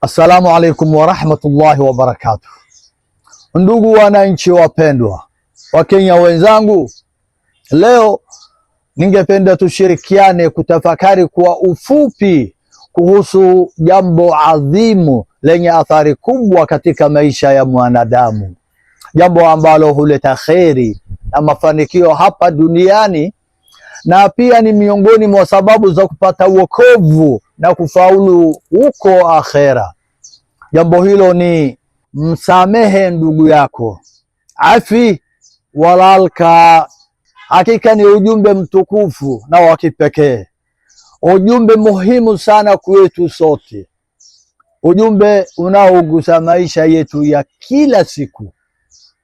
Assalamu alaikum wa rahmatullahi wa barakatuh. Ndugu wananchi wapendwa, Wakenya wenzangu, leo ningependa tushirikiane kutafakari kwa ufupi kuhusu jambo adhimu lenye athari kubwa katika maisha ya mwanadamu, jambo ambalo huleta kheri na mafanikio hapa duniani na pia ni miongoni mwa sababu za kupata wokovu na kufaulu huko akhera. Jambo hilo ni msamehe ndugu yako. Afi walalka. Hakika ni ujumbe mtukufu na wa kipekee, ujumbe muhimu sana kwetu sote, ujumbe unaogusa maisha yetu ya kila siku,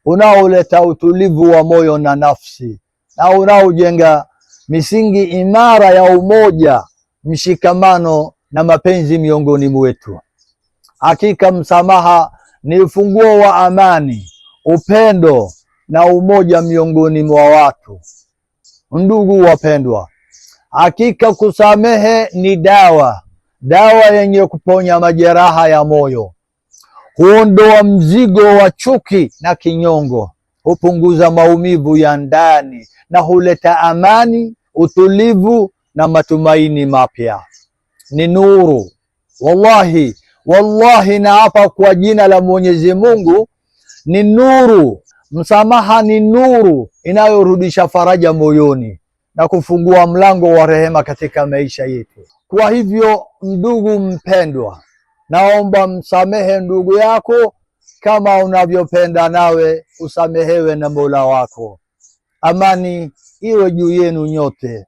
unaoleta utulivu wa moyo na nafsi, na unaojenga misingi imara ya umoja, mshikamano na mapenzi miongoni mwetu. Hakika msamaha ni ufunguo wa amani, upendo na umoja miongoni mwa watu. Ndugu wapendwa, hakika kusamehe ni dawa yenye kuponya majeraha ya moyo, huondoa mzigo wa chuki na kinyongo, hupunguza maumivu ya ndani na huleta amani, utulivu na matumaini mapya. Ni nuru. Wallahi naapa kwa jina la Mwenyezi Mungu, ni nuru. Msamaha ni nuru inayorudisha faraja moyoni na kufungua mlango wa rehema katika maisha yetu. Kwa hivyo ndugu mpendwa, naomba msamehe ndugu yako kama unavyopenda nawe usamehewe na Mola wako. Amani iwe juu yenu nyote.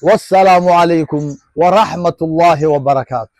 Wassalamu alaikum wa rahmatullahi wa barakatuh.